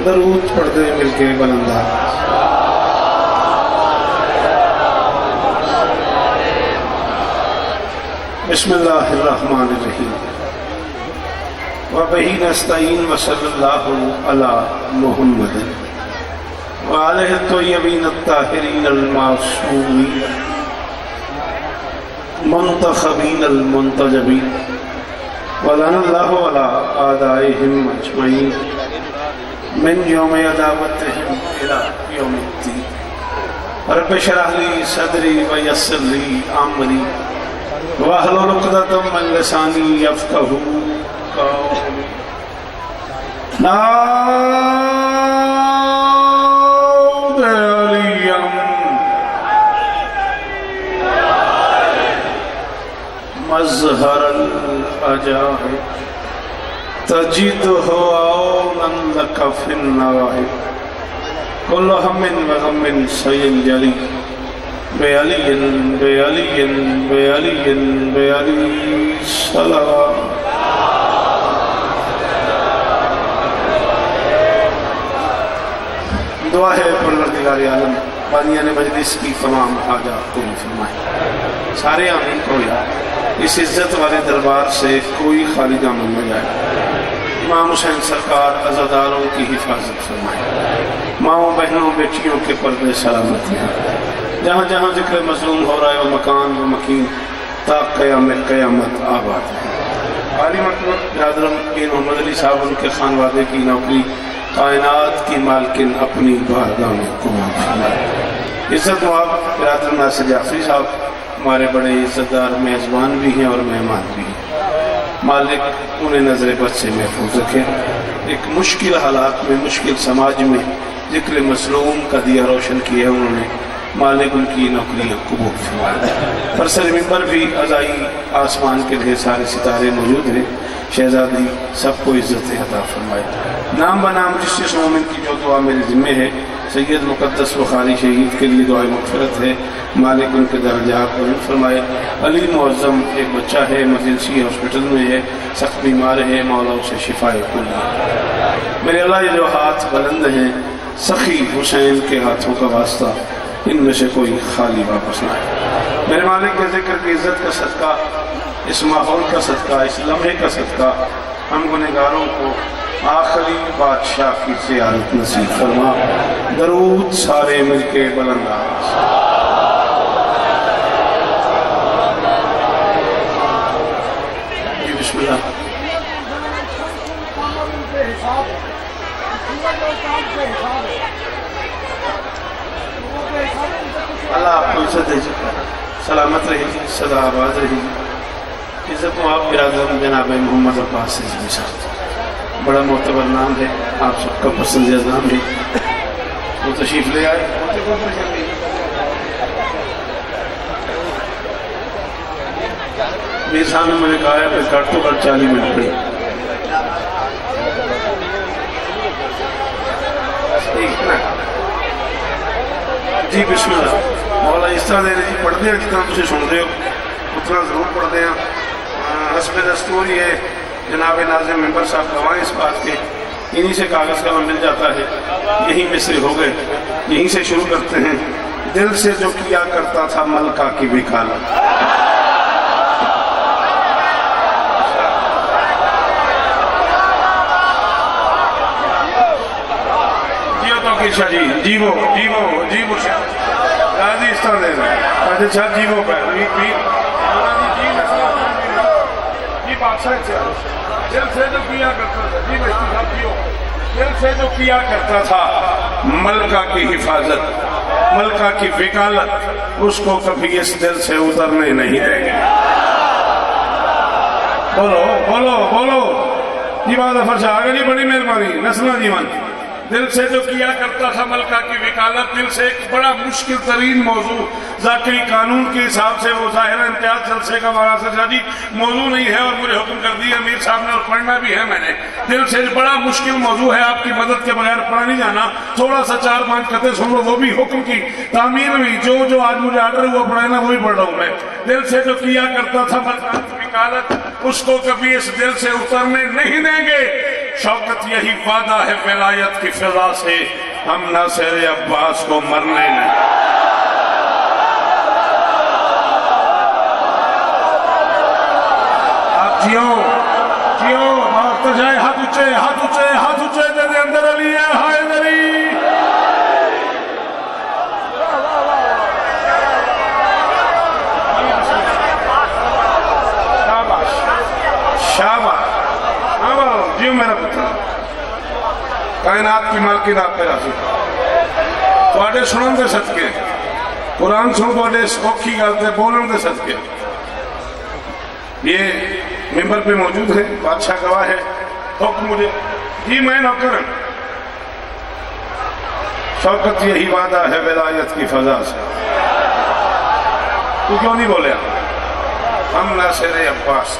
दरूद पढ़ते मिलके बुलंदा। बिस्मिल्लाहिर्रहमानिर्रहीम व बिही नस्तईन व सल्लल्लाहु अला मुहम्मद व आलिहि तय्यबीन अत्ताहिरीन अल-मासूमीन मुंतखबीन अल-मुंतजबीन व लअनल्लाहु अला आदाइहिम अजमईन मिन यौमि अदावतिहिम इला यौमिद्दीन। रब्बि इश्रह ली सदरी व यस्सिर ली अमरी वाहलुल उक़दतम मिन लिसानी यफ़क़हू क़ौली। नाऊद अलियम मज़हरल अजाहिब तजिदहु औनन लक फ़िन्नावाहिब कुल्लु हम्मिन व ग़म्मिन सयंजली बेअलियन बेअलियन बेअलियन बेअली सलाम। दुआ है परवरदिगार आलम बानियाने मजलिस की तमाम हाजात पूरी फरमाए। सारे आमीन को याद इस इज्जत वाले दरबार से कोई खाली दामन न जाए। इमाम हुसैन सरकार अज़ादारों की हिफाजत फरमाए। माओ बहनों बेटियों के पर्दे सलामत हैं। जहाँ जहाँ जिक्र मज़लूम हो रहा है वो मकान व मकीन ताक़ क़यामत आबाद है। आली मतलब बिरादरम के मोहम्मद अली साहब उनके खानवादे की नौकरी कायनात की मालकिन अपनी बारगाह में कबूल फरमाए। इज़्ज़त नवाब बिरादर नासिर जाफ़री साहब हमारे बड़े इज़्ज़तदार मेज़बान भी हैं और मेहमान भी हैं। मालिक उन्हें नज़र बद से महफूज रखे। एक मुश्किल हालात में मुश्किल समाज में जिक्र मज़लूम का दिया रोशन किया उन्होंने। मालिक उनकी नौकरियाँ कबूल फरमाए। पर सर मिंबर भी अज़ाई आसमान के ढेर सारे सितारे मौजूद हैं। शहजादी सबको इज़्ज़त अता फरमाए। नाम बनाम जिस जिस मोमिन की जो दुआ मेरे ज़िम्मे है सैयद मुक़द्दस बुखारी शहीद के लिए दुआ मग़फ़िरत है। मालिक उनके दर्जात बुलंद फरमाए। अली मुअज़्ज़म एक बच्चा है इमरजेंसी हॉस्पिटल में है सख्त बीमार है मौला उसे शिफाए कुल्ली। मेरे अल्लाह ये जो हाथ बुलंद हैं सखी हुसैन के हाथों का वास्ता इनमें से कोई खाली वापस ना आए। मेरे मालिक के जिक्र की इज्जत का सदका इस माहौल का सदका इस लम्हे का सदका हम गुनहगारों को आखिरी बादशाह की ज़ियारत नसीब फरमा। दरूद सारे मिलके बुलंद आवाज़। जी बिस्मिल्लाह। अल्लाह आपको इज्जत दे सलामत रही सदा आबाद रही। इज्जत को आप बिरादर जनाब मोहम्मद अब्बास सिद्दीकी साहब बड़ा मोतबर नाम है आप सबका पसंदीदा नाम है। वो तशरीफ ले आए। मेरे सामने मैंने कहा है घट तो घट 40 मिनट पड़े। जी बिस्मिल्लाह। मौला इस तरह जी पढ़ते हैं जितना तुम सुनते हो उतना जरूर पढ़ते हैं। हस्ब दस्तूर ये जनाब नाज़िम मेंबर साहब गवाह इस बात के इन्हीं से कागज़ कलम मिल जाता है। यहीं में से हो गए यहीं से शुरू करते हैं। दिल से जो किया करता था मलका की विकालत। जी जीवो जीवो जीवो गाजी इस तरह देना अच्छा जीवो पे जी बादशाह दिल से जो किया करता था जी भाई साहब जियो दिल से जो किया करता था मलका की हिफाजत मलका की वकालत उसको कभी इस दिल से उतरने नहीं देंगे। बोलो बोलो बोलो जी बात फरशा आगे जी बड़ी मेहरबानी नस्ला जीवन। दिल से जो किया करता था मलका की वकालत दिल से एक बड़ा मुश्किल तरीन मौजू ज़ाकरी कानून के हिसाब से वो ज़ाहिर इम्तियाज जलसे का मारा सरशादी मौजू नहीं है और मुझे हुक्म कर दिया अमीर साहब ने और पढ़ना भी है मैंने। दिल से बड़ा मुश्किल मौजू है आपकी मदद के बगैर पढ़ा नहीं जाना। थोड़ा सा 4-5 कते सुन लो वो भी हुक्म की तामीर हुई जो जो आज मुझे आर्डर हुआ पढ़ाना वही पढ़ रहा हूँ मैं। दिल से जो किया करता था वकालत, उसको कभी इस दिल से उतरने नहीं देंगे। शौकत यही वादा है विलायत की फिजा से, हम नासिर अब्बास को मरने नहीं। आप जियो जियो, तो जाए हाथ ऊंचे, हाथ ऊंचे, हाथ ऊंचे, तेरे अंदर अली है, हाय दरी। शाबाश, शाबाश, जियो मेरा पुत्र। कायनात की मालकिन आप पे राजी। थोड़े सुनन दे सदके, कुरान सुन थोड़े औखी गल ते बोलन दे सदके। ये मेंबर पे मौजूद है, बादशाह गवाह है। हुक्म मुझे जी, मैं नौकर। शौकत यही वादा है विलायत की फजा से। तू क्यों नहीं बोले? हम नासिर अब्बास।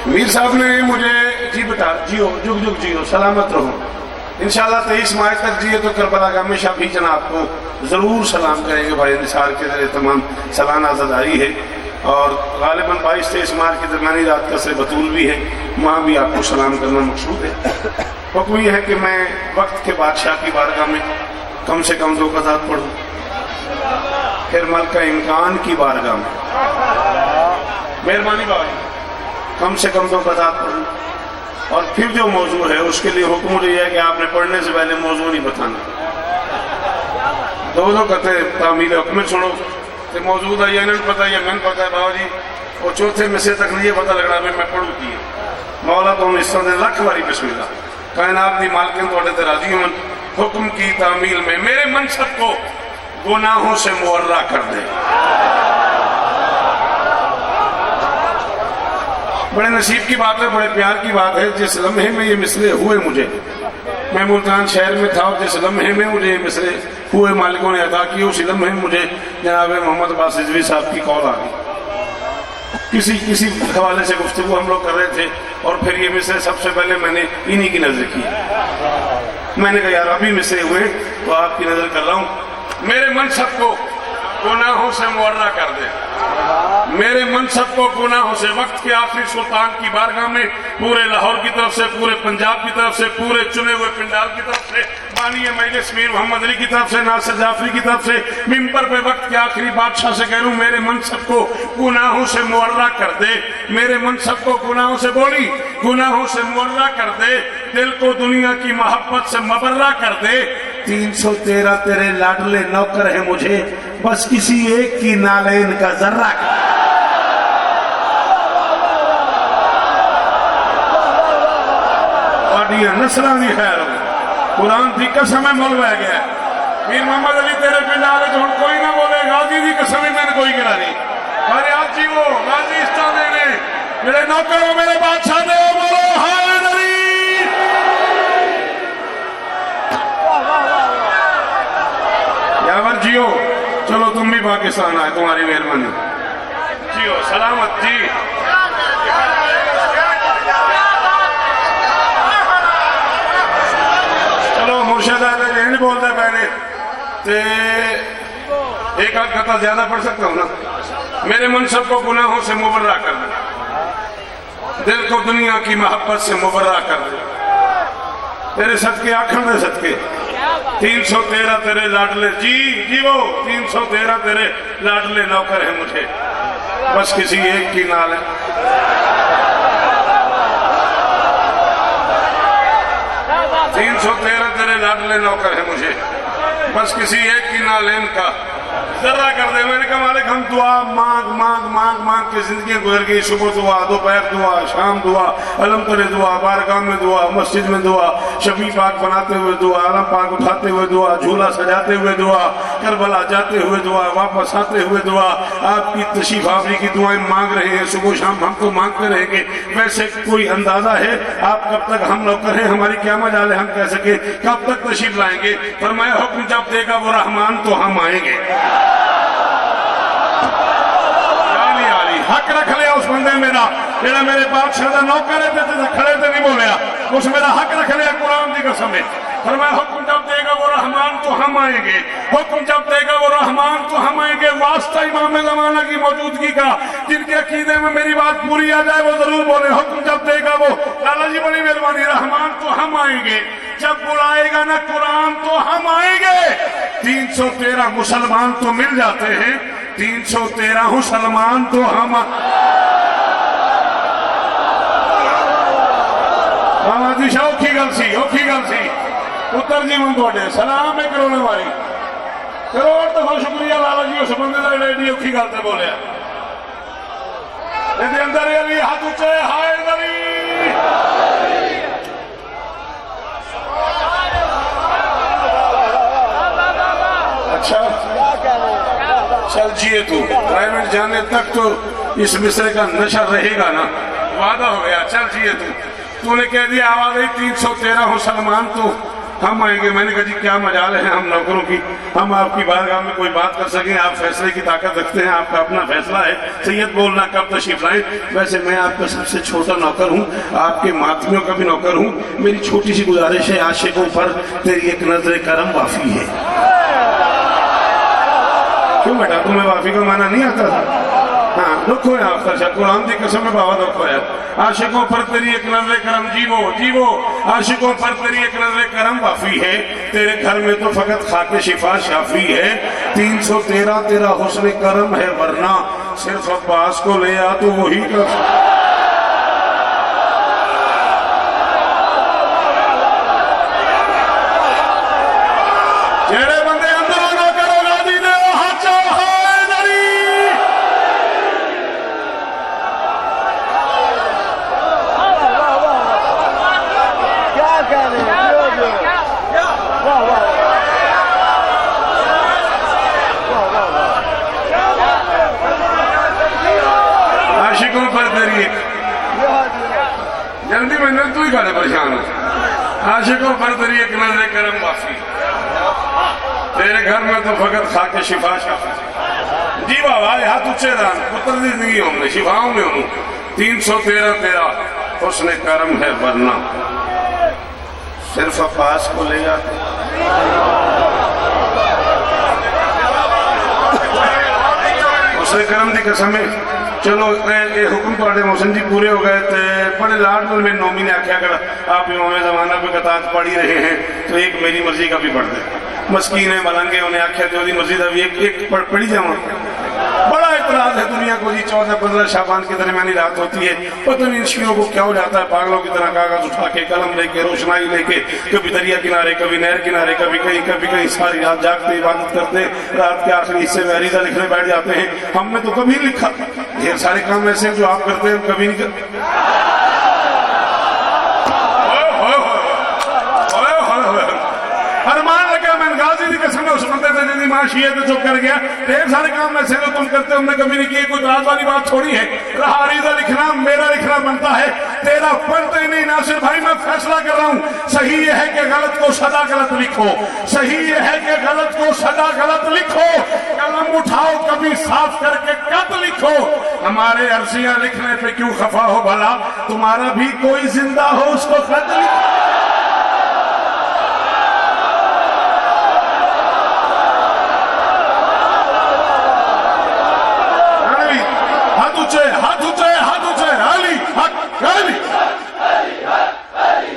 मीर साहब ने मुझे जी बता, जियो जुग जुग जियो, सलामत रहो। इंशाल्लाह 23 मार्च तक जिए तो करबला का हमेशा भी जनाब को जरूर सलाम करेंगे। भाई निसार के जरिए तमाम सालाना आज़ादारी है और गालिबन 22-23 मार्च की दरमियानी रात का से बतूल भी है, वहाँ भी आपको सलाम करना मकसूद है। हुक्म यह है कि मैं वक्त के बादशाह की बारगाह में कम से कम 2 क़ज़ात पढ़ूँ, फिर मलका इम्कान की बारगाह में मेहरबानी बाबा कम से कम 2 क़ज़ात पढ़ूँ, और फिर जो मौजू है उसके लिए हुक्म यह है कि आपने पढ़ने से पहले मौजू नहीं बताना। 2 कहते तामील हुक्म सुनो तो मौजूद है, इन्हें पता है, मैंने पता है बाबा जी, और चौथे मिसरे तक नहीं पता लगना भी मैं पढ़ू की मौला तो हम इस तरह लख वारी बिस्मिल्लाह। कायनात की मालकिन थोड़े ते राजी होन, हुक्म की तामील में मेरे मनसब को गुनाहों से मुअर्रा कर दे। बड़े नसीब की बात है, बड़े प्यार की बात है। जिस लम्हे में ये मिसरे हुए मुझे, मैं मुल्तान शहर में था, और जिस लम्हे में मुझे ये मिसरे हुए मालिकों ने अदा किए, उसी लम्हे में मुझे जनाब मोहम्मद अब्बास रिजवी साहब की कॉल आ गई। किसी हवाले से गुफ्तगू हम लोग कर रहे थे, और फिर ये मिसरे सबसे पहले मैंने इन्हीं की नजर की। मैंने कहा यार अभी मिसरे हुए तो आपकी नजर कर रहा हूँ। मेरे मनसब को गुनाहों से मुअर्रा कर दे, मेरे मनसब को गुनाहों से। वक्त के आखिरी सुल्तान की बारगाह में पूरे लाहौर की तरफ से, पूरे पंजाब की तरफ से, पूरे चुने हुए पिंडाल की तरफ से, बानी मजलिस मीर मोहम्मद अली की तरफ से, नासिर जाफरी की तरफ से, मिंबर पे वक्त के आखिरी बादशाह से कह रहा हूं, मेरे मनसब को गुनाहों से मुअर्रा कर दे, मेरे मनसब को गुनाहों से, बोली गुनाहों से मुअर्रा कर दे, दिल को दुनिया की मोहब्बत से मबर्रा कर दे। 313 तेरे लाडले नौकर है मुझे, बस किसी एक की नालैन का जर्रा कर। नस्लों की खैर हो, कुरान की कसम है मुल बह गया। मीर मोहम्मद अली तेरे पिंड आले तो हम कोई ना बोले, गाजी की कसम ही मैंने कोई गिरा नहीं। अरे आप जी वो गाजी इस तरह ने मेरे नौकर हो, मेरे बादशाह ने, बोलो हाय दरी। यावर जियो, चलो तुम भी पाकिस्तान आए, तुम्हारी मेहरबानी। जियो सलामत जी। चलो मुर्शद नहीं बोलते पहले ते एक आध कथा ज्यादा पढ़ सकता हूँ ना। मेरे मनसब को गुनाहों से मुबर्रा कर दे, दिल को दुनिया की मोहब्बत से मुबर्रा कर दे, तेरे सदके आखन दे सदके। 313 तेरे लाडले जी वो 313 तेरे लाडले नौकर है मुझे, बस किसी एक की नाल है। 313 तेरे लाडले नौकर है मुझे, बस किसी एक की नालैन का जर्रा कर दे। मैंने कहा मालिक हम दुआ मांग मांग मांग मांग के जिंदगी गुजर गई। सुबह दुआ, दोपहर दुआ, शाम दुआ, अलम करे दुआ, बारगाह में दुआ, मस्जिद में दुआ, शबी पाक बनाते हुए दुआ, आलम पाक उठाते हुए दुआ, झूला सजाते हुए दुआ, करबला जाते हुए दुआ, वापस आते हुए दुआ। आपकी तशरीफ आवरी की दुआएं मांग रहे हैं, सुबह शाम हमको मांगते रहेंगे। वैसे कोई अंदाजा है आप कब तक हम लोग करें, हमारी क्या मजाल है हम कह सके कब तक तशरीफ लाएंगे। फरमाया हुक्म जब देगा वो रहमान तो हम आएंगे। हक रख लिया उस बंदे मेरा जेड़ा मेरे बादशाह का नौकर है, खड़े तो नहीं बोलिया, उस मेरा हक रख लिया कुरान की कसम है। फरमाया हुक्म जब देगा वो रहमान तो हम आएंगे, हुक्म जब देगा वो रहमान तो हम आएंगे। वास्ता इमाम ज़माना की मौजूदगी का, जिनके अकीदे में मेरी बात पूरी आ जाए वो जरूर बोले। हुक्म जब देगा वो, लाला जी बड़ी मेहरबानी, रहमान तो हम आएंगे, जब बुलाएगा ना कुरान तो हम आएंगे। 313 मुसलमान तो मिल जाते हैं, 313 मुसलमान तो हम। मामा जी औखी गल सी, औखी गल सी। पुत्र जी मन थोड़े सलाम है करोने वाली, करोड़ दफा शुक्रिया लाला जी, उस बंदे का एडी औखी गल से बोलिया। अंदर अली हाथ उच्चे, हाय नबी। अच्छा चल जिए तू, प्राइवेट जाने तक तो इस मिसरे का नशा रहेगा ना, वादा हो गया। चल जिए तूने कह दिया आवाज आई 313 मुसलमान तो हम आएंगे। मैंने कहा जी क्या मजाल है हम नौकरों की, हम आपकी बारगाह में कोई बात कर सकें, आप फैसले की ताकत रखते हैं, आपका अपना फैसला है। सैयद बोलना कब तशरीफ लाए। वैसे मैं आपका सबसे छोटा नौकर हूँ, आपके मातमियों का भी नौकर हूँ। मेरी छोटी सी गुजारिश है, आशिकों पर तेरी एक नजर करम वाफी है। क्यों बेटा तुम्हें माफी का माना नहीं आता था? हाँ दुख होया अख्तर कुरान की कसम में बाबा दुख होया। आशिकों पर तेरी एक नजर करम, जीवो जीवो, आशिकों पर तेरी एक नजर करम वाफी है। तेरे घर में तो फकत खाके शिफा शाफी है। 313 तेरा हुस्न करम है, वरना सिर्फ अब्बास को ले आ तो वही कर। आशिकों पर तेरी जल्दी में तू ही गाने परेशान हो। आशिकों पर तेरी एक नजर करम वाफी, तेरे घर में तो फकत खाके शिफा शाफी। जी बाबा हाथ उच्चे दान, पुत्र की जिंदगी होंगे, शिफाओं में हूँ। 313 तेरा हुस्न करम है, वरना सिर्फ अब्बास को ले जाते। हुस्न करम की कसम है। चलो ये हुक्म थोड़े मोहसिन जी पूरे हो गए थे। बड़े लाड में मेरी नौमी ने आख्या कर आप इमाम ज़माना पे कतार पढ़ ही रहे हैं तो एक मेरी मर्जी का भी पढ़ दे। मस्कीन है मलंगे उन्हें आख्या जो मस्जिद अभी एक पढ़ी जावा। बड़ा इतराज है दुनिया को जी, 14-15 शाबान की दरमियानी रात होती है, पता नहीं इन शियों को क्या हो जाता है, पागलों की तरह कागज उठा के कलम लेके रोशनाई लेके कभी दरिया किनारे कभी नहर किनारे कभी कहीं सारी रात जागते इबादत करते, रात के आखिरी हिस्से में अरीजा लिखने बैठ जाते हैं। हमने तो कभी लिखा, ढेर सारे काम ऐसे हैं जो आप करते हैं कभी नहीं करते। अरमान लगा मैं गाजी की कसम उस बंदे से जिंदगी मां शीए तो चुप कर गया। ढेर सारे काम ऐसे जो तुम करते हो हमने कभी नहीं किए। कोई राज वाली बात थोड़ी है। रहा अरीजा लिखना मेरा लिखना बनता है, तेरा पढ़ते ही नहीं। नासिर भाई मैं फैसला कर रहा हूँ, सही ये है कि गलत को सदा गलत लिखो, सही ये है कि गलत को सदा गलत लिखो। कलम उठाओ कभी साफ करके कत लिखो। हमारे अर्जियां लिखने पे क्यों खफा हो भला, तुम्हारा भी कोई जिंदा हो उसको खत लिखो। हाथ ऊंचे हाथ ऊंचे, अली हक अली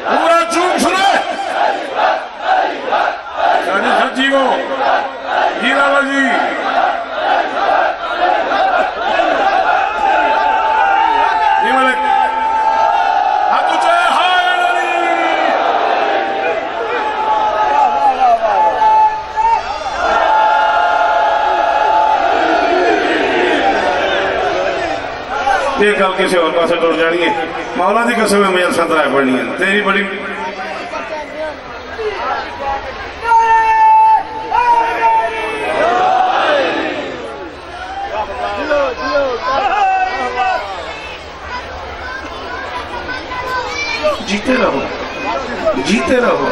पूरा चूम सुने सच्ची को जी लाला जी। हाथ ऊंचे हाय अली। ये गल किसी और पास टुर जानी है। मौला की कसम है मुझे सतरा पढ़नी है तेरी बड़ी। जीते रहो जीते रहो।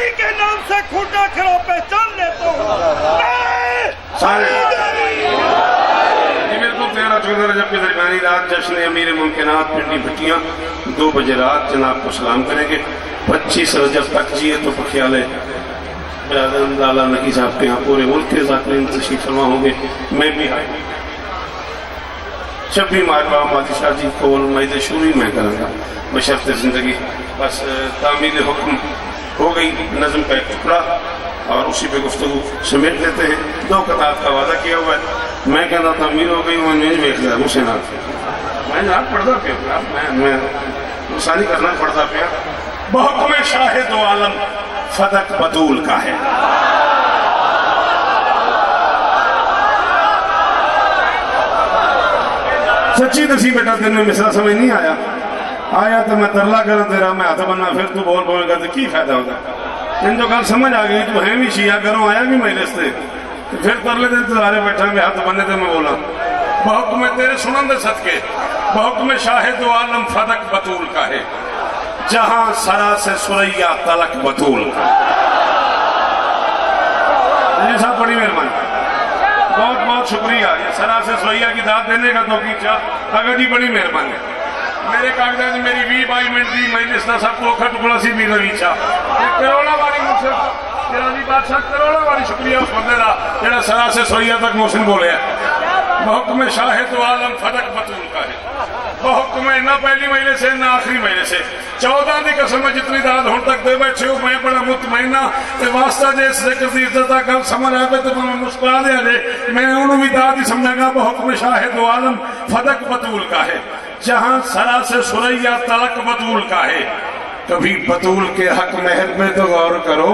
अली के नाम से खूंटा खिला पहचान लेता हूँ सारे मेरे को 13-14 रजब की दरमियानी रात जश्न अमीर मुमकिनात पिंडी भटियाँ 2 बजे रात जनाब को सलाम करेंगे। 25 रजब तक जिए तो ख्याल है लाला नकी साहब के यहाँ पूरे मुल्क के ज़ाकिरीन तशरीफ फरमा होंगे। मैं भी आई 26 मार्च बादशाह जी को मैद शूरी मैं करूँगा बशर्त ज़िंदगी। बस तामील हुक्म हो गई, नज़म का एक टुकड़ा और उसी पे गुफ्तगू समेट लेते हैं। 2 कतार का वादा किया हुआ है। मैं कहना तामील हो गई मैं नहीं देख लिया मुझसे ना मैं जनाब पढ़ता पे मैं इंसानी करना पड़ता पे बहुकुम शाहिद दो आलम फदक बतूल का है। सच्ची दसी बेटा दिन में मिसरा समझ नहीं आया तो मैं तरला कर तेरा मैं हाथ बनना फिर तू बोल बोल कर की फायदा होगा। इन जो गल समझ आ गई तू है भी शिया करो आया भी मेरे से फिर तरले दिन तुम्हारे बैठा में हाथ बनने तो मैं बोला बहुकुम तेरे सुनन दे सदके बहुकुम शाहिद दो आलम फदक बतूल का है जहां सरा से सुरैया तलक बतूल का। साहब बड़ी मेहरबानी बहुत बहुत शुक्रिया ये सरा से सुरैया की दाद देने का तो की चाह अगर जी बड़ी मेहरबानी मेरे कागजात मेरी 20 बाई मिनट की मजलिस का सब तो टुकड़ा सी भी रही चाह करोड़ा वाली मुझसे बादशाह करोड़ा वाली शुक्रिया उस बंदे का जो सरा से सुरैया तक मोहसिन बोले बहुकुम शाहिद दो आलम फदक बतूल का है बहुकुम ना पहली महीने से ना आखिरी महीने से 14 की कसम जितनी दाद होने तक दे बैठे हो मैं बड़ा मुतमैना वास्ता जे इस जिक्र की इज्जत कल समझ आए तो मैं मुस्कुरा दिया जे मैं उन्होंने भी दाद ही समझागा बहुकुम शाहिद दो आलम फदक बतूल का है जहां सरा से सुरैया तलक बतूल का है। कभी बतूल के हक महर में तो गौर करो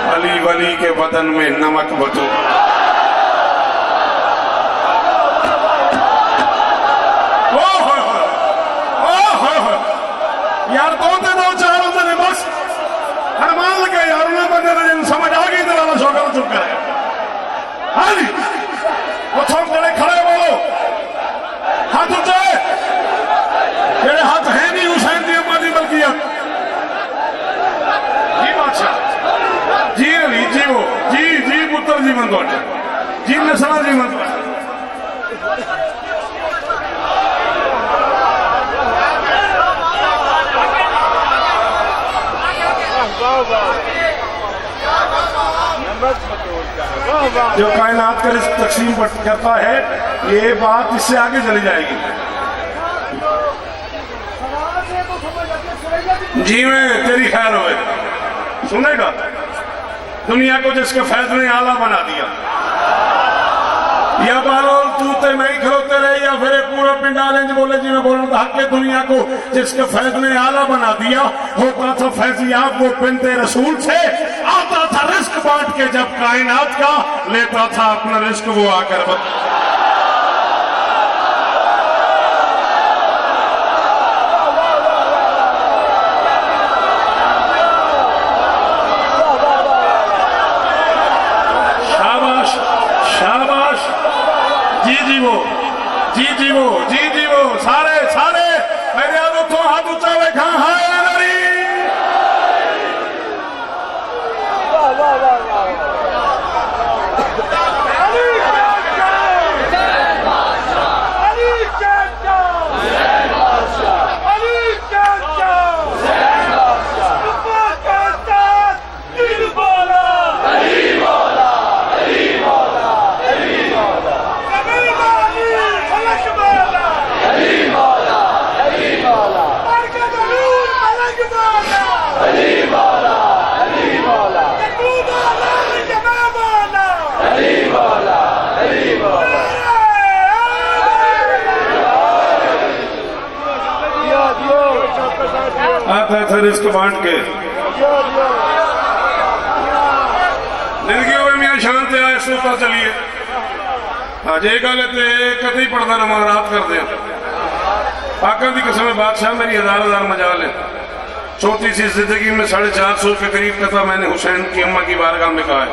अली वली के बदन में नमक बतूल। यार 2 दिन 4 दिन बस हरमान लगे यार उन्हें बंदे ने समझ आ गई तो वाला शौक चुप कर हाँ जी उठो खड़े खड़े बोलो हाथ उठाए मेरे हाथ है नहीं हुसैन दी अम्मा दी मलकियत जी बादशाह जी अली जी वो जी पुत्र जी मन तोड़े जी नसला जी मन जो कायनात का रिस्क तकसीम करता है ये बात इससे आगे चली जाएगी। जी में तेरी खैर होए सुनेगा दुनिया को जिसके फैज ने आला बना दिया या बालोल तू ते मैं ही खरोते रहे या फिर पूरा पिंड आले बोले जी मैं बोलूं हक के दुनिया को जिसके फैज ने आला बना दिया होता था फैजियाब वो पिंते रसूल से आता था रिस्क बांट के जब कायनात का लेता था अपना रिस्क वो आकर जी वो सारे मेरे तो हाथ ऊंचा देखा हाय नरी आता था रिस्क बांट के जिंदगी में मियाँ शांत आए सोता चलिए आज एक गल कतई पढ़ता ना रात कर दे आका की कसम बादशाह मेरी 1000 मजाल है। छोटी सी जिंदगी में 450 के करीब कथा मैंने हुसैन की अम्मा की बारगाह में कहा है।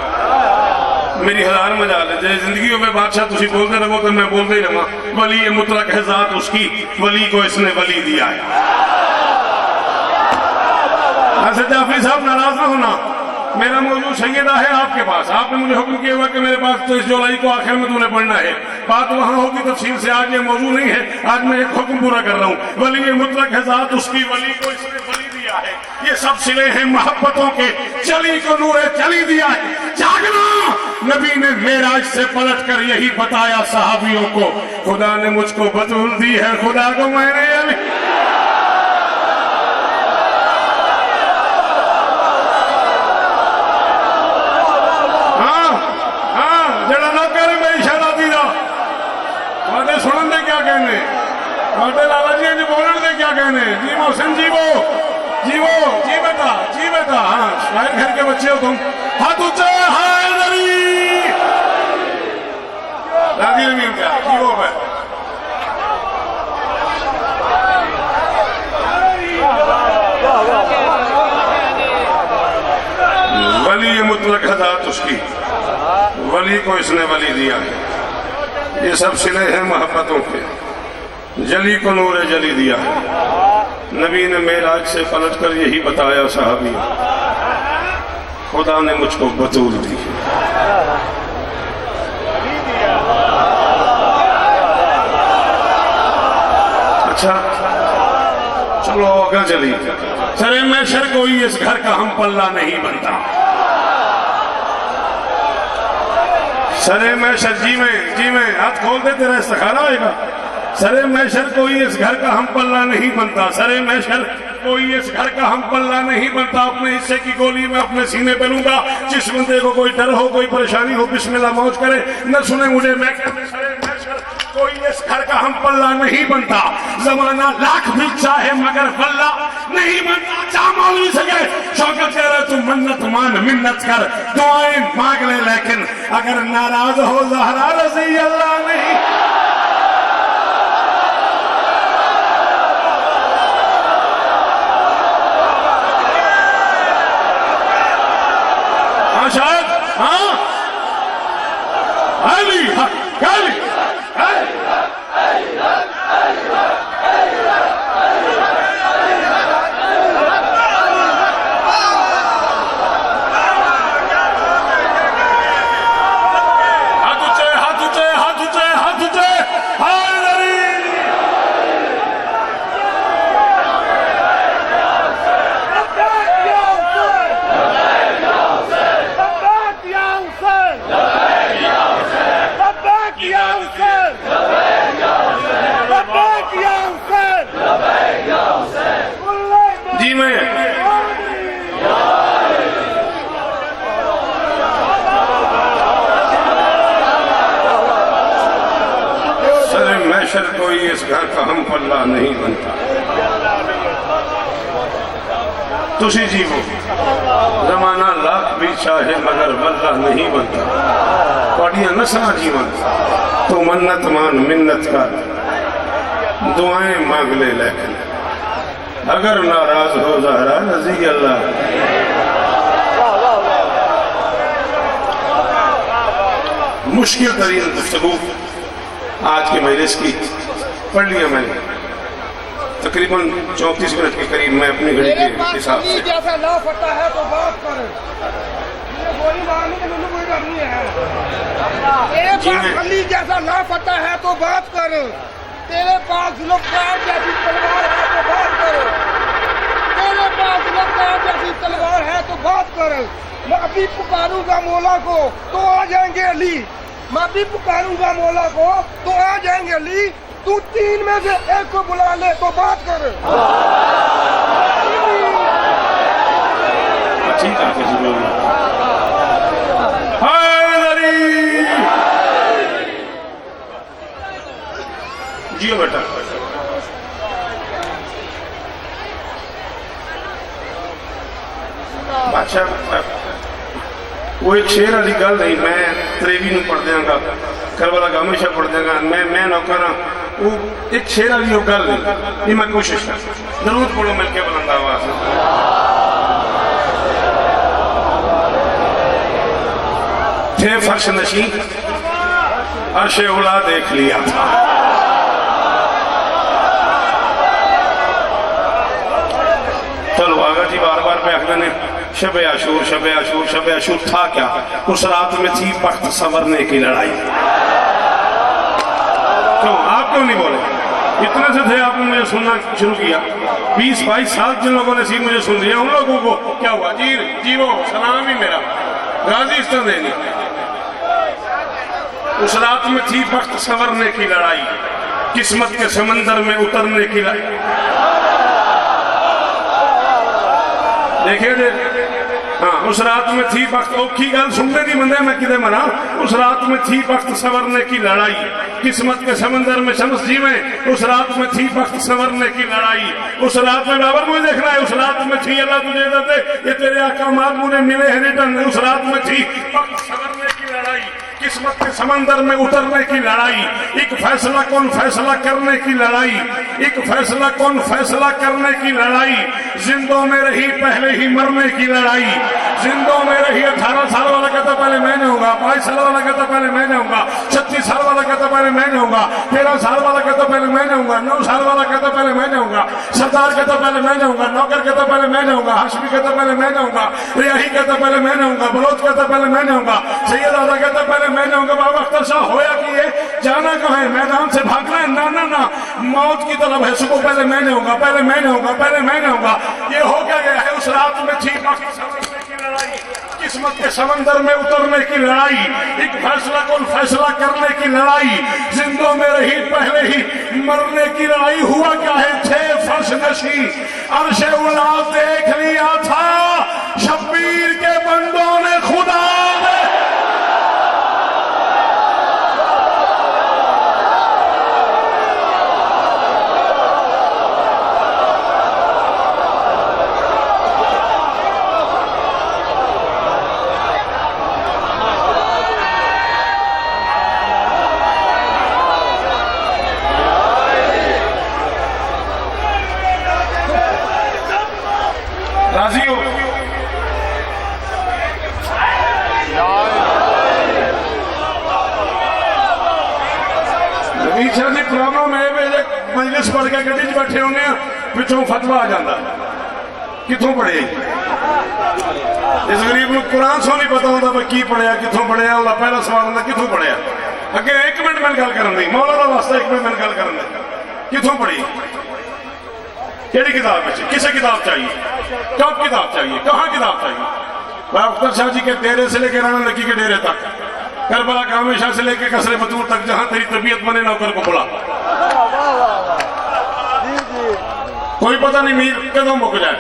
मेरी 1000 मजाल है जे जिंदगी में बादशाह तुम बोलते रहो तो मैं बोलते ही रहा वली मुतलक है जात उसकी वली को इसने वली दिया है। ऐसे जाफरी साहब नाराज ना होना मेरा मौजूद सैयदा है आपके पास, आपने मुझे हुक्म किया हुआ कि मेरे पास तो इस जुलाई को आखिर में तूने पढ़ना है। बात वहां होगी तफसील से, आज ये मौजूद नहीं है। आज मैं एक हुक्म पूरा कर रहा हूँ। वली ये मुतलक है ज़ात उसकी, वली को इसने वली दिया है। ये सब सिले हैं मोहब्बतों के, चली को नूरे चली दिया है। जागना नबी ने मेराज से पलट कर यही बताया सहाबियों को, खुदा ने मुझको बतूल दी है, खुदा को मैंने अली। सुनन दे क्या कहने, छोटे लाला जी जी बोलन दे क्या कहने। जी मोहसिन जीवो जीवो, जी बेटा जी बेटा। हाँ शायर घर के बच्चे हो तुम। हाथ ऊंचे हाय नबी, दादी ने मिल गया जीवो पे। वली ये मुतलक हज़ात उसकी, वली को इसने वली दिया है। ये सब सिले हैं मोहब्बतों के, जली को नूरे जली दिया है। नबी ने मेराज से पलट कर यही बताया साहबी, खुदा ने मुझको बतूल दी है। अच्छा चलो आगे चली। सरे मैशर कोई इस घर का हम पल्ला नहीं बनता। सरे मैशर जी में हाथ खोल दे, तेरा इस्तिखारा आएगा। सरे मैशर कोई इस घर का हम पल्ला नहीं बनता। सरे मैशर कोई इस घर का हम पल्ला नहीं बनता। अपने हिस्से की गोली में अपने सीने पे लूंगा। जिस बंदे को कोई डर हो, कोई परेशानी हो, बिस्मिल्लाह मौज करे, न सुने मुझे मैं कहते। सरे मैशर कोई इस घर का हम पल्ला नहीं बनता। जमाना लाख भी चाहे मगर पल्ला नहीं बनता। मौलवी सके शौकत कह रहे तू मन्नत मान मिन्नत कर, दुआएं मांग ले, लेकिन अगर नाराज हो ज़हरा रज़ी अल्लाह नहीं। हाँ शायद, हाँ अली अली जी मैं सरे मैशर कोई इस घर का हम पल्ला नहीं बनता। तुसी जीवो जमाना लाख भी चाहे मगर वल्ला नहीं बनता। पढ़िया नसना जीवन तो मन्नत मान मिन्नत कर, दुआएं मांग ले, लेकिन अगर नाराज हो ज़हरा रज़ी अल्लाह। मुश्किल तरीन गुफ्तगू आज के मजलिस की पढ़ लिया मैंने, तकरीबन 34 मिनट के करीब। मैं अपनी घड़ी के हिसाब से जैसा ना पता है तो बात करें, गोली मारने की मैंने कोई डर नहीं है। खली जैसा ना पता है तो बात कर। तेरे पास ज़ुल्फ़कार जैसी तलवार है तो बात करो। तेरे पास ज़ुल्फ़कार जैसी तलवार है तो बात कर। मैं अभी पुकारूंगा मौला को तो आ जाएंगे अली। मैं अभी पुकारूंगा मौला को तो आ जाएंगे अली। तू तीन में से एक को बुला ले तो बात कर। ठीक है जियो बेटा। बादशाह वो एक शेर वाली गल नहीं, मैं त्रेवी नूं पढ़ देंगा, करबला का हमेशा पढ़ देंगा। मैं नौकर हाँ, वो एक शेर वाली वो गल नहीं। ये मैं कोशिश कर जरूर पढ़ो मिलके बुलंद आवाज। थे फर्श नशी अर्शे उड़ा देख लिया था। चलो आगा जी बार बार पे आखते ने शब आशूर, शब आशूर, शब आशूर था क्या? उस रात में थी बख्त संवरने की लड़ाई। क्यों आप क्यों नहीं बोले? इतने से थे, आपने मुझे सुनना शुरू किया। 20-22 साल जिन लोगों ने सीख मुझे सुन लिया, उन लोगों को क्या हुआ? जीवो सलाम ही मेरा गाजी इस तरह देनी। उस रात में थी बख्त संवरने की लड़ाई, किस्मत के समंदर में उतरने की लड़ाई। देखिए हाँ, उस रात में थी वक्त औखी गल सुनने की बंदे मैं किधे मना। उस रात में थी वक्त संवरने की लड़ाई, किस्मत के समंदर में शम्स जी में उस रात में थी वक्त संवरने की लड़ाई। उस रात में बाबर मुझे देखना है, उस रात में थी अल्लाह तुझे देते ये तेरे आका मालूम ने मिले हैं रिटर्न। उस रात में थी वक्त संवरने की लड़ाई, किस्मत के समंदर में उतरने की लड़ाई। एक फैसला कौन फैसला करने की लड़ाई, एक फैसला कौन फैसला करने की लड़ाई। जिंदों में रही पहले ही मरने की लड़ाई, जिंदों में रही। 18 साल वाला कहता पहले मैं जाऊंगा, 22 साल वाला कहता पहले मैं जाऊंगा, 36 साल वाला कहता पहले मैं जाऊंगा, 13 साल वाला कहता पहले मैं जाऊंगा, 9 साल वाला कहता पहले मैं जाऊंगा, सरदार कहता पहले मैं जाऊंगा, नौकर कहता पहले मैं जाऊंगा, हाशमी कहता पहले मैं जाऊंगा, रियाही कहता पहले मैं जाऊंगा, बलोच कहता पहले मैं जाऊंगा, सैयद आदा कहता पहले मैं जाऊंगा। बाबा अख्तर शाह होया कि ये जाना कहाँ है? मैदान से भागना है? ना ना ना, मौत की तरफ है। सुबह पहले मैं जाऊंगा, पहले मैं जाऊंगा, पहले मैं जाऊंगा। ये हो क्या गया है? उस रात में थी लड़ाई, किस्मत के समंदर में उतरने की लड़ाई। एक फैसला कौन फैसला करने की लड़ाई, जिंदों में रही पहले ही मरने की लड़ाई। हुआ क्या है? थे फर्श नशी, अर्शे उला देख लिया था, शब्बीर के बंदों ने खुदा राजी हो। प्रॉब्लम है मजलिस पढ़ के गड्डी च बैठे होने पिछों फतवा आ जाता, कितों पढ़े? इस गरीब को कुरान सो नहीं पता होता भाई की पढ़िया कितों पढ़िया। उसका पहला सवाल होता कितों पढ़िया। अगे 1 मिनट मैंने गल करन दी, मौला का वास्ता 1 मिनट मैंने गल करन दी। कितों पढ़ी? केड़ी किताब में? किसे किताब चाहिए? कब किताब चाहिए? कहाँ किताब चाहिए? भाई अख्तर शाह जी के डेरे से लेकर राना लकी के डेरे तक, करबला का हमेशा से लेकर कसरे बतूर तक, जहां तेरी तबीयत बने नौकर को बुला। कोई पता नहीं मीर कदों मुक जाए।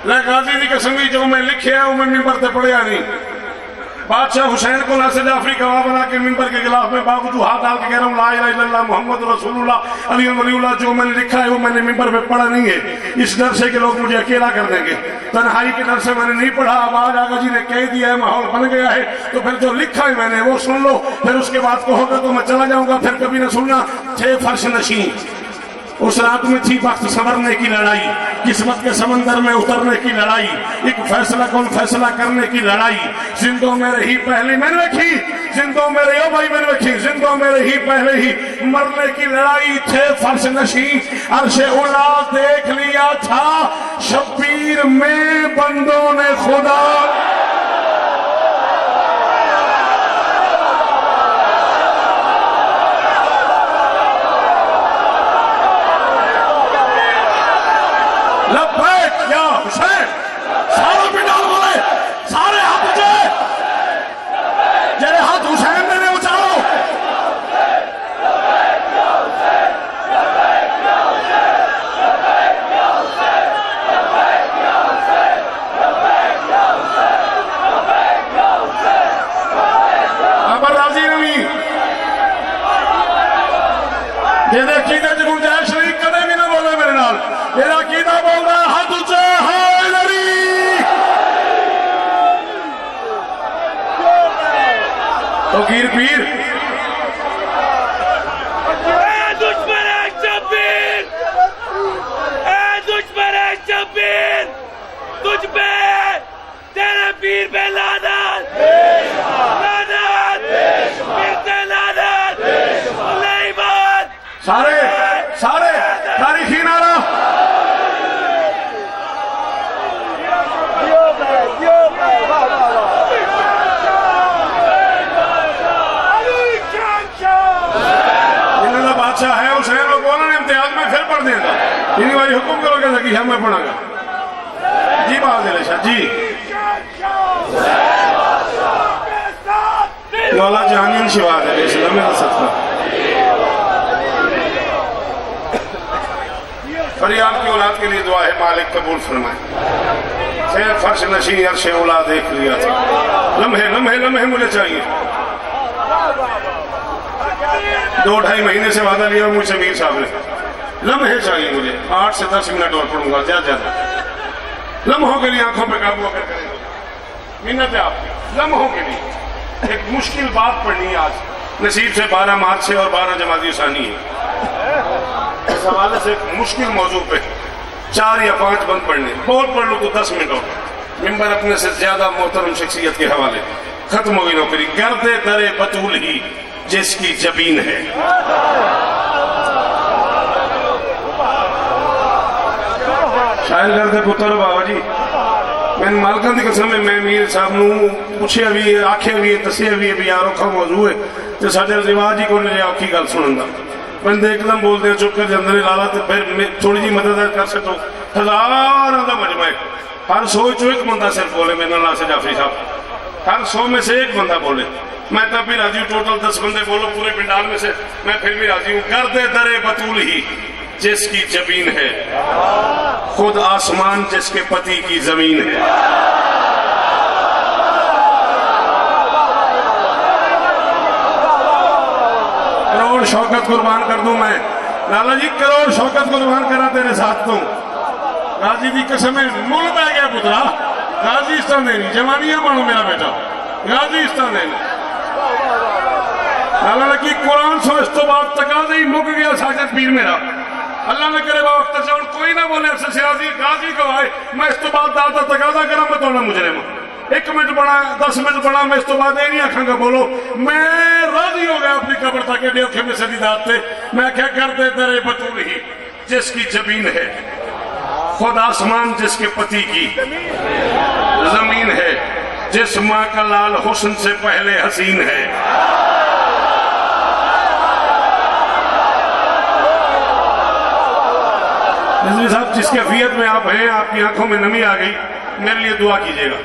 ले गाजी की कसम जो मैं लिखे है वो मैं मिंबर से पढ़िया नहीं। बादशाह हुसैन को नासिर जाफरी गवाह बना के मिंबर के खिलाफ में बावजूद हाथ डाल के कह रहा हूँ ला इलाहा इल्लल्लाह मुहम्मद रसूलुल्लाह अली वलीउल्लाह। जो मैंने लिखा है वो मैंने मिंबर पे पढ़ा नहीं है, इस डर से कि लोग मुझे अकेला कर देंगे। तन्हाई के डर से मैंने नहीं पढ़ा। आवाज आगा जी ने कह दिया है, माहौल बन गया है, तो फिर जो लिखा है मैंने वो सुन लो, फिर उसके बाद कहोगे तो मैं चला जाऊंगा, फिर कभी न सुनना। थे फर्श नशी, उस रात में थी वक्त संवरने की लड़ाई, किस्मत के समंदर में उतरने की लड़ाई। एक फैसला कौन फैसला करने की लड़ाई। जिंदों में रही पहले मैंने रखी, जिंदों में रही भाई मैंने रखी, जिंदों में रही पहले ही मरने की लड़ाई। थे फर्श नशी, अर्शे उला देख लिया था, शब्बीर में बंदों ने खुदा। या हुसैन सारा पिंडा बोले, सारे हाथ उठे, जेरे हाथ हुसैन ने उछालो। अब राजी नवी जेदे कीदे च गुंजाइश नहीं, कदे भी ना बोले मेरे नाल। जेड़ा कीदा बोल रहा हाथ उच्चे तो गिर पीर दुश्मन है शब्बीर, दुश्मन है शब्बीर, तुझ पे तेरे पीर पे लानत, लानत, पीर पे लानत, नहीं बात। सारे सारे तारीखी नारा इन्हीं बारी हुक्म करोगे कि हम मैं पढ़ागा जी बादल शाह जी मौला जहानियन शिवाद है इस्लाम में सदका फरियाद की औलाद के लिए दुआ है मालिक कबूल फरमाए शेर फर्श नशी अर्श औलाद देख लिया था लम्हे लम्हे लम्हे मुझे चाहिए 2-2.5 महीने से वादा लिया मुझसे मीर साहब ने लम्हे चाहिए मुझे 8 से 10 मिनट और पढ़ूंगा ज्यादा लम्हों के लिए आंखों पे काबू अगर करेंगे मिन्नत है आपकी लम्हों के लिए एक मुश्किल बात पढ़नी है आज नसीब से 12 मार्च से और 12 जमाती सानी है इस हवाले से एक मुश्किल मौजू पे 4 या 5 बंद पढ़ने बहुत पढ़ लो तो 10 मिनट और मिंबर अपने से ज्यादा मोहतरम शख्सियत के हवाले खत्म हो गई नौकरी गर्दे दरे बतूल ही जिसकी जबीन है शायर करते पुत्र बाबा जी मैंने मालका की कसम है मैं मीर साहब न पूछे भी आख्या भी दसिया भी यार औखा मौजू है तो साढ़े रिवाज ही को औखी गल सुनने का बंदे एकदम बोलते हैं चुप कर जाते हैं लाला तो फिर थोड़ी जी मदद कर सको हजारों का मजमा है हर 100 चो एक बंदा सिर्फ बोले मेरे नाल से जाफरी साहब हर 100 में से एक बंदा बोले मैं तब भी राजी हूँ टोटल 10 बंदे बोलो पूरे पिंडाल में से मैं फिर भी राजी हूँ गर्दे दरे बतूल ही जिसकी जबीन है खुद आसमान जिसके पति की जमीन है करोड़ शौकत कुर्बान कर दूं मैं लाला जी करोड़ शौकत कुर्बान करा तेरे साथ तू गाजी की कसम मुल पै गया पुत्रा गाजी इस तरह देनी जवानियां मानो मेरा बेटा गाजी इस तरह देनी लाला लगी कुरान सो इस तो बाद तकाज़ा ही मुक गया साजद पीर मेरा अल्लाह ने करे वक्त कोई ना बोले अफसर सिराजी गाजी को आए मैं इस तो बाद दादा तकाज़ा करा मैं थोड़ा मुजरिम 1 मिनट बना 10 मिनट बना मैं इस तो बाद ये नहीं आखांगा बोलो मैं राजी हो गया अपनी कब्र तक औखे में सदी दात थे मैं क्या करते तेरे बतूल ही जिसकी जमीन है खुद आसमान जिसके पति की जमीन है जिस माँ का लाल हुस्न से पहले हसीन है नजमी साहब जिस कैफियत में आप हैं आपकी आंखों में नमी आ गई मेरे लिए दुआ कीजिएगा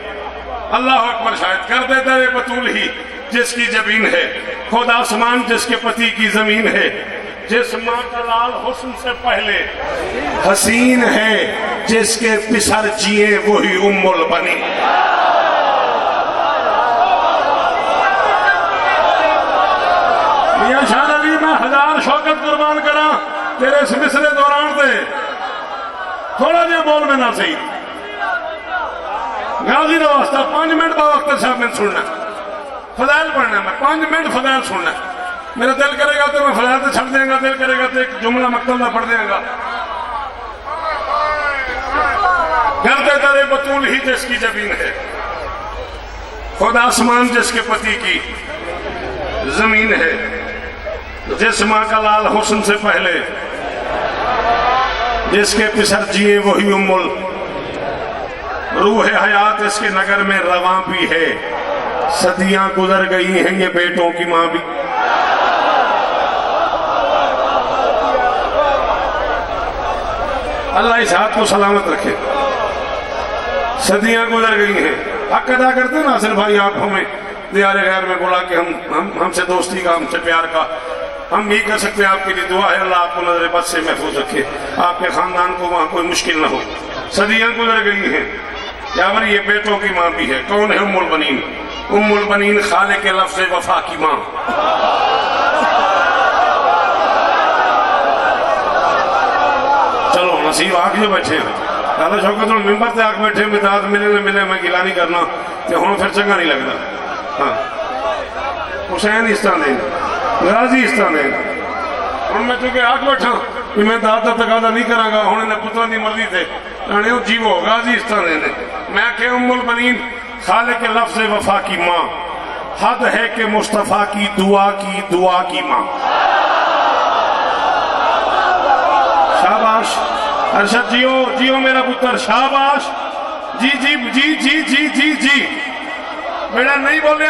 अल्लाह अकबर शायद कर दे तेरे बतूल ही जिसकी जमीन है खुद आसमान जिसके पति की जमीन है जिस माँ का लाल हुस्न से पहले हसीन है जिसके पिसर जिए वही उम्मुल बनी मियां शाह अली मैं 1000 शौकत कुर्बान करा तेरे इस मिसरे दौरान से थोड़ा जिहा बोल में ना सही गाजी का वास्ता 5 मिनट बाख्तर साहब ने सुनना फजैल पढ़ना मैं 5 मिनट फजैल सुनना मेरा दिल करेगा तो मैं फजैल तो छड़ देगा दिल करेगा तो एक जुमला मक्तल का पढ़ देगा गर्दे दरे बतूल ही जिसकी जमीन है खुद आसमान जिसके पति की जमीन है जिस माँ का लाल हुस्न से पहले जिसके पिसर जिए वही उम्मुल रूह हयात इसके नगर में रवां भी है सदियां गुजर गई हैं ये बेटों की मां भी अल्लाह इस हाथ को सलामत रखे सदियां गुजर गई हैं हक अदा करते ना नासिर भाई आंखों में दियारे गैर में बोला कि हमसे दोस्ती का हमसे प्यार का हम भी कर सकते हैं आपके लिए दुआ है अल्लाह आपको नजर बद से महफूज रखे आपके खानदान को वहां कोई मुश्किल ना हो सदियां गुजर गई हैं यावर ये बेटों की मां भी है कौन है उम्मुल बनीन खाले के लफ्ज़ वफा की मां चलो नसीब आके जो बैठे हैं दादा शौकत मिंबर से आके बैठे मिजाज मिले न मिले मैं गिला नहीं करना तो हूँ फिर चंगा नहीं लगता हाँ हुसैन इस तरह देना गाजी इस तरह देना हूँ मैं चूंकि आग बैठा कि मैं दादा तकादा नहीं करांगा हूँ इन्हें पुत्रों की मर्जी से राणे जीवो गाजी इस तरह देने मैं क्या उम्मुल बनीन खाले के लफ्ज़ वफा की माँ हद है कि मुस्तफ़ा की दुआ की माँ शाबाश अरशद जियो जियो मेरा पुत्र शाबाश जी जी जी जी जी जी जी बेटा नहीं बोले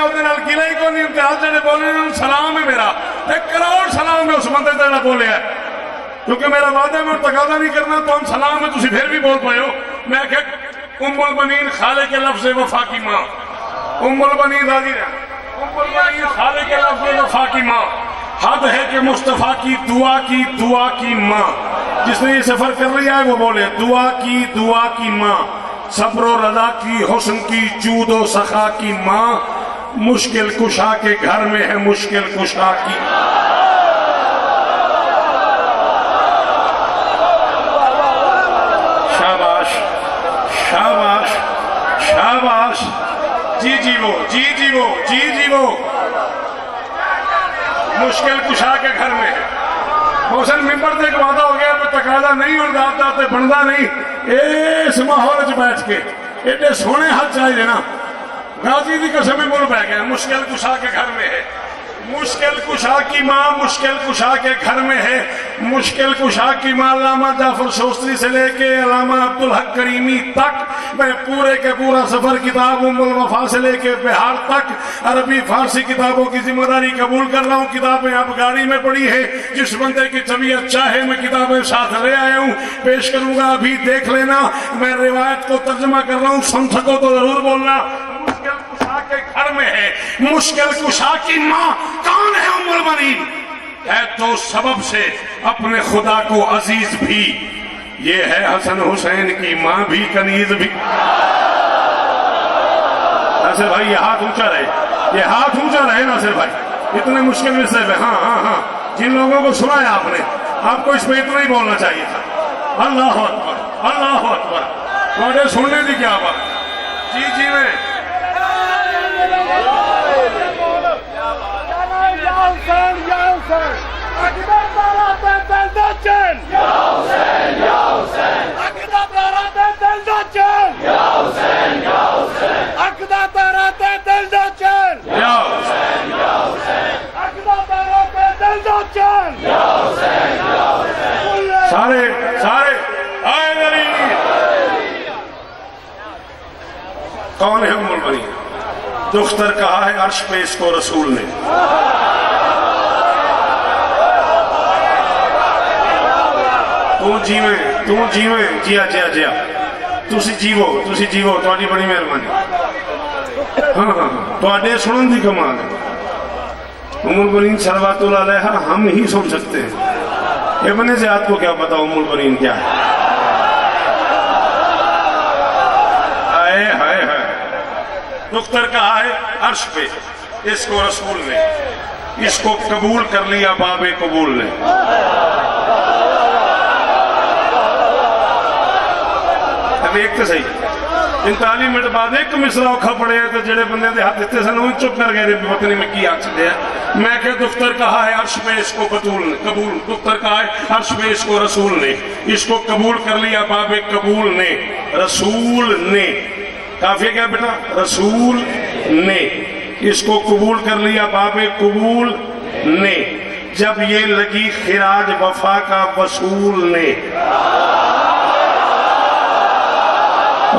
गिला ही को नहीं इम्तिहाज जड़े बोले सलाम है मेरा 1 करोड़ सलाम है उस बंदे बोले क्योंकि मेरा वादा में तकाजा नहीं करना तो हम सलाम में तुम फिर भी बोल पाए हो। मैं क्या उम्मुल बनीन खाले के लफ्ज वफा की माँ, उम्मुल बनीन राजी रहा, उम्मुल बनीन खाले के लफ्ज वफा की माँ। हद है कि मुस्तफ़ा की दुआ की माँ। जिसने ये सफर कर लिया है वो बोले दुआ की माँ, सब्र रजा की, हुस्न की, जूदो सखा की माँ। मुश्किल कुशा के घर में है मुश्किल कुशा की। शाबाश शाबाश शाबाश, जी वो मुश्किल कुशा के घर में है। मोहसन मिंबर से एक वादा हो गया, तो तकाजा नहीं और दाते बनता नहीं। इस माहौल च बैठ के एडे सोने हाथ चाहिए ना, गाजी की कसम मुल पै गया। मुश्किल कुशा के घर में है, मुश्किल कुशा की माँ मुश्किल कुशा के घर में है। मुश्किल कुशा की माँ अल्लामा जाफर शोस्त्री से लेके अल्लामा अब्दुल हक करीमी तक, मैं पूरे के पूरा सफर किताब उम्मुल वफा से लेके बिहार तक अरबी फारसी किताबों की जिम्मेदारी कबूल कर रहा हूँ। किताबें अब गाड़ी में पड़ी है, जिस बंदे की तबीयत चाहे मैं किताबें साथ ले आया हूँ, पेश करूंगा, अभी देख लेना। मैं रिवायत को तर्जमा कर रहा हूँ, सुन सको तो जरूर बोलना। मुश्किल कुशा के घर में है मुश्किल कुशा की माँ। कौन है उम्मुल बनीन? है तो सबब से अपने खुदा को अजीज भी, ये है हसन हुसैन की माँ भी कनीज भी। नासिर भाई ये हाथ ऊंचा रहे, ये हाथ ऊंचा रहे नासिर भाई, इतने मुश्किल विषय में। हाँ, जिन लोगों को सुना है आपने, आपको इस पर इतना ही बोलना चाहिए था। अल्लाह अकबर, अल्लाह अकबर। थोड़े सुनने की क्या बात। जी मैं सारे आए मेरी। कौन है उम्मुल बनीन? दुख्तर कहा है अर्श पे इसको रसूल ने। तू जीवे जिया तुसी जीवो थोड़ी बड़ी मेहरबानी। हाँ थोड़े सुनन की कमाल है। उम्मुल बनीन सलवातुल अलैहा हम ही सुन सकते हैं। इब्ने ज़ियाद को क्या पता उम्मुल बनीन क्या है? हाय दुख्तर कहा है अर्श पे इसको रसूल ने, इसको कबूल कर लिया बाबे कबूल ने। अब एक तो सही 45 मिनट बाद एक मिसरा औखा पड़े तो जेड़े बंदे दे हाथ दिते सन चुप कर गए, पता नहीं मैं की आख दिया। मैं क्या दुख्तर कहा है अर्श पे इसको कबूल, दुख्तर कहा है अर्श पे इसको रसूल ने, इसको कबूल कर लिया बाबे कबूल ने। रसूल ने काफी क्या बेटा? रसूल ने इसको कबूल कर लिया बाबे कबूल ने। जब ये लगी खिराज वफा का वसूल ने।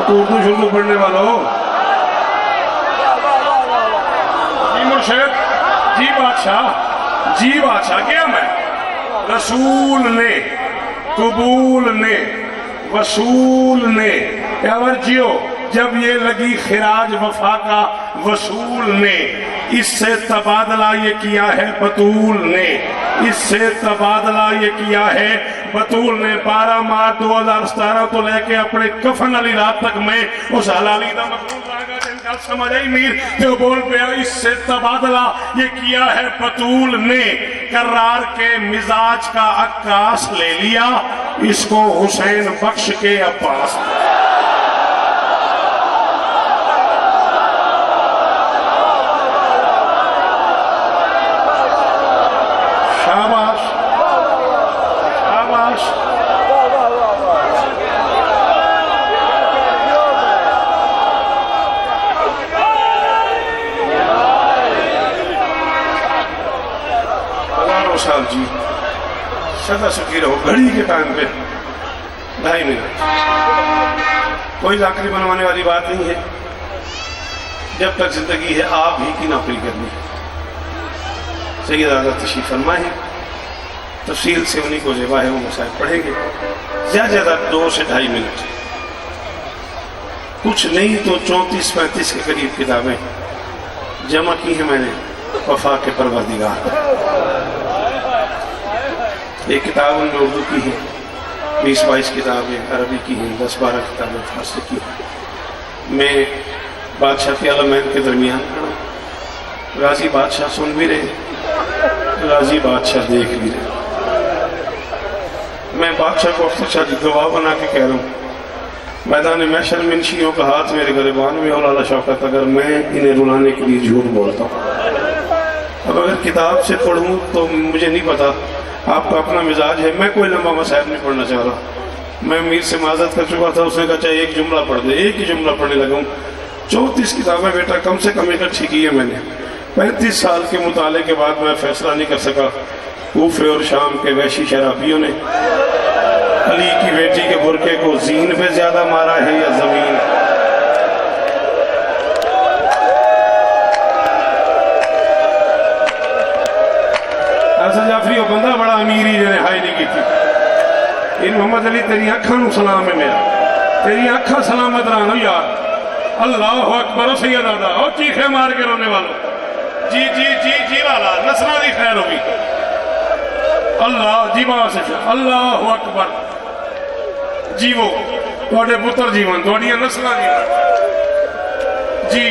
तो उर्दू शुरू पढ़ने वालों, जी मुर्शिद, जी बादशाह क्या मैं? रसूल ने, कबूल ने, वसूल ने। जियो जब ये लगी खिराज वफा का वसूल ने, इससे तबादला ये किया है बतूल ने, इससे तबादला ये किया है बतूल ने। 12 मार्च 2017 तो लेके अपने कफन वाली रात तक मैं उस हलाली का मखलूक आएगा जिनका समझ ही मीर तो बोल पे इससे तबादला ये किया है बतूल ने। करार के मिजाज का अक्कास ले लिया, इसको हुसैन बख्श के अब्बास। शाबाश शाबाश। साहब जी सदा सुखी रहो। घड़ी के टाइम पे 2.5 मिनट, कोई लाकड़ी बनवाने वाली बात नहीं है। जब तक जिंदगी है आप ही की नौकरी करनी है। सैयद आज़ाद तशरीफ फरमा है, तफसील से उन्हीं को जेबा है वो मसाइल पढ़ेंगे, ज़्यादा 2 से 2.5 मिनट, कुछ नहीं तो 34-35 के करीब किताबें जमा की हैं मैंने वफा के परवरदिगार। एक किताब उनमें उर्दू की है, 20-22 किताबें अरबी की हैं, 10-12 किताबें फारसी की हैं। मैं बादशाह के अलमैन के दरमियान खड़ा, गाजी बादशाह सुन भी रहे, गाजी बादशाह देख भी रहे। मैं बादशाह को अख्तर की गवाह बना के कह रहा हूँ, मैदान महशर में इन शियों का हाथ मेरे गिरबान में और आला शौकत, अगर मैं इन्हें रुलाने के लिए झूठ बोलता हूँ। अब अगर किताब से पढ़ूँ तो मुझे नहीं पता, आपका अपना मिजाज है, मैं कोई लंबा मसाइल नहीं पढ़ना चाह रहा। मैं मीर से माजत कर चुका था, उसने कहा चाहे एक जुमला पढ़ दे, एक ही जुमला पढ़ने लगा हूँ। 34 किताबें बेटा कम से कम इकट्ठी की है मैंने। 35 साल के मुताले के बाद मैं फैसला नहीं कर सका। कूफे और शाम के वैशी शराबियों ने अली की बेटी के बुरके को जीन पे ज्यादा मारा है या जमीन। ऐसा जाफरी वो बंदा बड़ा अमीर ही जिन्हें हाई नहीं की थी। इन मोहम्मद अली तेरी अखा नू सलाम है मेरा, तेरी अखा सलामत रहना यार। अल्लाह अकबर सैयदादा और चीखे मार के रोने वालों, जी जी जी जी लाला नसना दी खैर होगी। अल्लाह जी बाबा से अल्लाह अकबर जीवो थोड़े पुत्र जीवन थोड़िया नस्ल जीवन जी।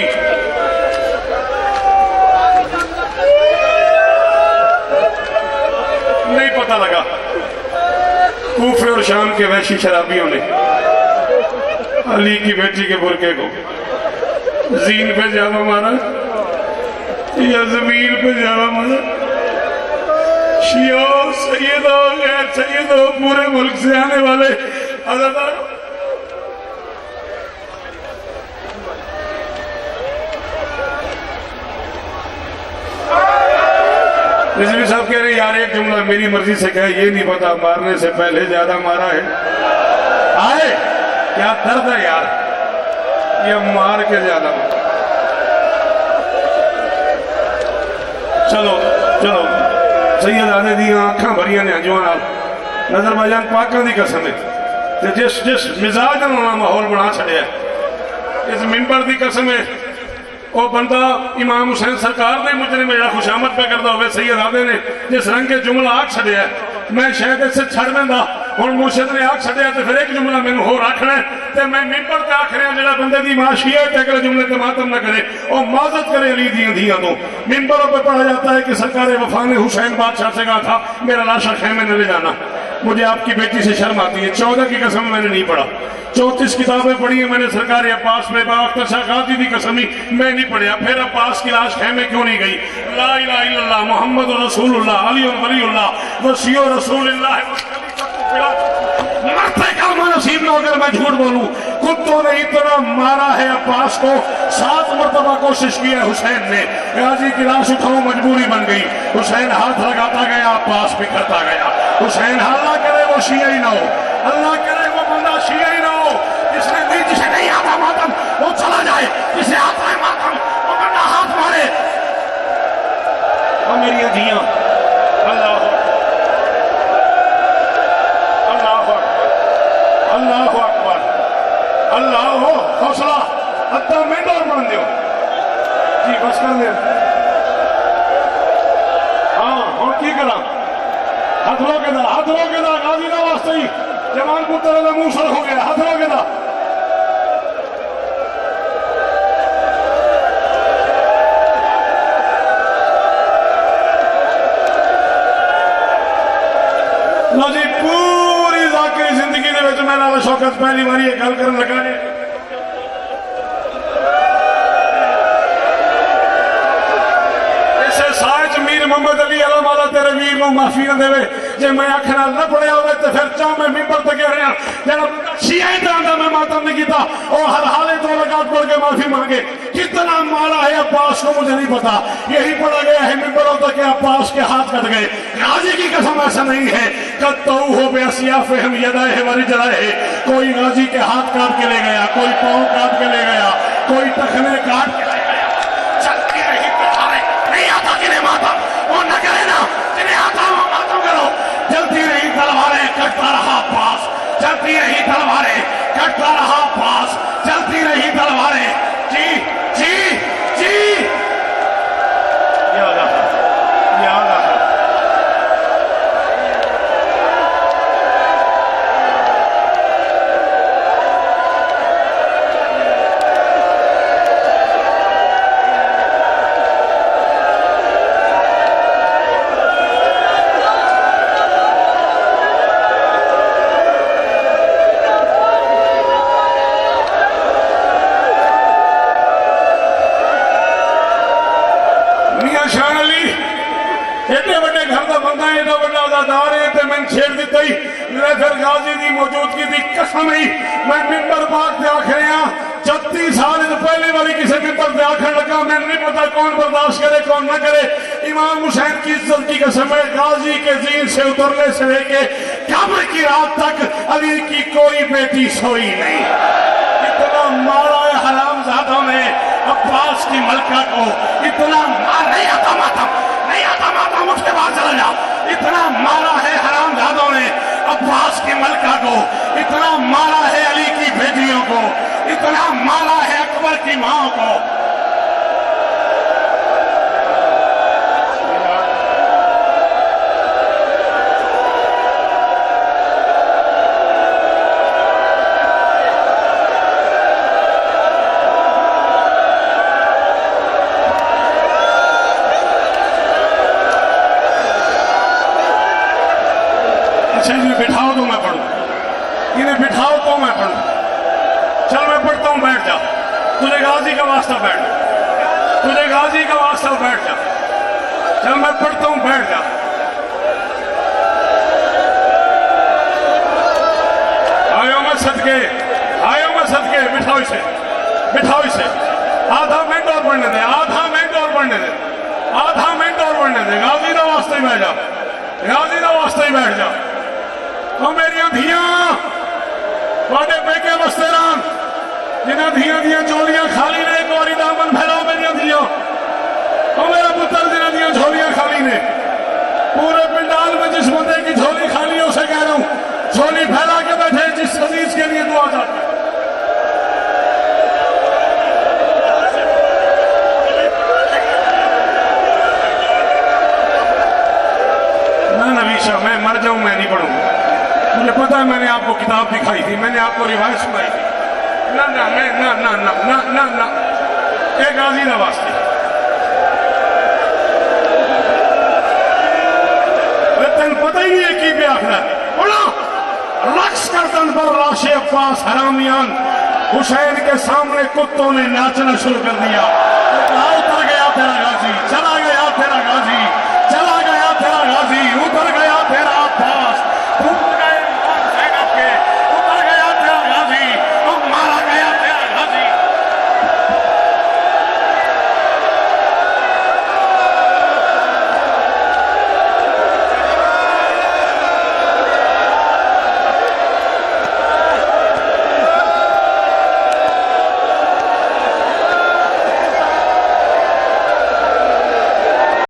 नहीं पता लगा कूफे और शाम के वैशी शराबियों ने अली की बेटी के बुरके को जीन पे जावा मारा या जमीन पे जावा मारा। शियो सैयदो गैर सैयदो पूरे मुल्क से आने वाले अज़ादारों, रिजवी साहब कह रहे यार एक जुमला मेरी मर्जी से कहे, ये नहीं पता मारने से पहले ज्यादा मारा है। आए क्या दर्द है यार, ये मार के ज्यादा मारा। चलो चलो सैयद आने दी अखा भरिया ने हंजुआ नाल नजर भाईजान पाकों की कसम है जिस जिस मिजाज उन्होंने माहौल बना छड़िया इस मिंबर की कसम है। वो बंदा इमाम हुसैन सरकार ने मुझे मेरा खुशामद पे करता हुए सैयद आदे ने जिस रंग के जुमला आख छड़िया मैं शायद इससे छड़ देंदा और मुर्शद ने आख छड़िया तो फिर एक जुमला मैंने होर आखना है तो मैं मिंबर ते आख रहा जो बंदे की माशी है तो अगले जुमले से मातम न करे और माजत करे अली दी धियां तो। मिंबरों पर पढ़ा जाता है कि सरकार वफा ने हुसैन बादशाह से कहा था मेरा लाशा खेमे न ले जाना। मुझे आपकी बेटी से शर्म आती है, 14 की कसम मैंने नहीं पढ़ा, 34 किताबें पढ़ी है मैंने सरकार अब्बास में बाख्तर शाह गाजी की कसम ही मैं नहीं पढ़ा। फिर अब्बास की लाश खेमे क्यों नहीं गई? ला इलाहा इल्लल्लाह मुहम्मद रसूलुल्लाह अली वलीउल्लाह वसीयो रसूलुल्लाह नसीब में अगर मैं झूठ बोलूं कुत्तों ने इतना मारा है अब्बास को 7 मरतबा कोशिश की है हुसैन ने, गाजी की लाश उठाओ मजबूरी बन गई। हुसैन हाथ लगाता गया अब्बास बिखरता गया। हुसैन अल्लाह करे वो शिया ही ना हो, अल्लाह करे वो बंदा शिया ही ना हो जिसे नहीं आता मातम वो चला जाए, जिसे आता है मातम वो बंदा हाथ मारे। और मेरी धियां अल्लाह अल्लाह अकबर अल्लाह हो हौसला अद्धा मिनट और बन दो जी बस कर दे। हाँ हम की करा हाथ रोके दा गाजी का वास्ते ही जवान पुत्र का मुंह सर हो गया, हाथ रोके दा। लो जी पूरी जाकिरी जिंदगी दे मैं लाला शौकत पहली बार ये गल कर लगा ने इसे साच मीर मोहम्मद अली अला माला तेरे वीर को माफी न देवे जे मैं आखना न पड़िया हो तो फिर चाह मैं मिंबर ते कह रहा जरा शिया तरह मैं मातम नहीं किया और हर हाले तो लगात पढ़ के माफी मांगे। कितना मारा है अब्बास को मुझे नहीं पता, यही पढ़ा गया है मिंबरों तक के अब्बास के हाथ कट गए। गाजी की कसम ऐसा नहीं है कद तो हो बेसिया पे हम यदाए है वाली जरा है, कोई गाजी के हाथ काट के ले गया, कोई पाँव काट के ले गया, कोई टखने काट के ले गया। चलती रही नहीं आता कि नहीं माता वो न करे ना जिन्हें आता वो मातम करो। एडे बड़े घर का बंदा एडा बड़ा अदादार है तो मैं छेड़ दिता ही मेरे फिर गाजी की मौजूदगी की कसम ही मैं मिंबर पाक से आख रहा 36 साल पहले वाली किसी मिंबर से आखन लगा मैं नहीं पता कौन बर्दाश्त करे कौन न करे। इमाम हुसैन की इज्जत की कसम है गाजी के जीन से उतरने से लेके कब्र की रात तक अली की कोई बेटी सोई नहीं। इतना मारा है हरामजादों ने अब्बास की मलका को, इतना मार नहीं आता मातम उसके बाद चला जा। इतना मारा है हरामजादों ने अब्बास की मलका को, इतना मारा है अली की बेटियों को, इतना मारा है अकबर की माँ को। इन्हें बिठाओ तो मैं पढ़ूं, इन्हें बिठाओ तो मैं पढ़ूं। चल मैं पढ़ता हूं, बैठ जा। तुझे गाजी का वास्ता बैठ जा, तुझे गाजी का वास्ता बैठ जा। चल मैं पढ़ता हूं, बैठ जा। आयो मैं सदके, आयो मैं सदके। बिठाओ इसे, बिठाओ इसे। आधा मिनट और पढ़ने दे, आधा मिनट और पढ़ने दे, आधा मिनट और पढ़ने दे। गाजी का वास्ता ही बैठ जा, गाजी का वास्ता ही बैठ जा। और मेरिया धियां वाडे पेके बसते रहन, जिन्हें धियां दियां झोलियां खाली ने, एक बारी दामन फैलाओ मेरिया धियां। और मेरा पुत्र जिन्हें दियां झोलियां खाली ने, पूरे पिंडाल में जिस बंदे की झोली खाली है उसे कह रहा हूं झोली फैला के बैठे, जिस अजीज के लिए दुआ चाहते। ना नवीशा, मैं मर जाऊं मैं नहीं पढ़ूंगा। मुझे पता है, मैंने आपको किताब दिखाई थी, मैंने आपको रिवायत सुनाई थी। ना ना मैं ना ना ना ना ना ना एक गाजी ना वास्ते तेन पता ही नहीं है की भी आखना बोला। रक्स करतन पर राशे अब्बास हरामियान, हुसैन के सामने कुत्तों ने नाचना शुरू कर दिया।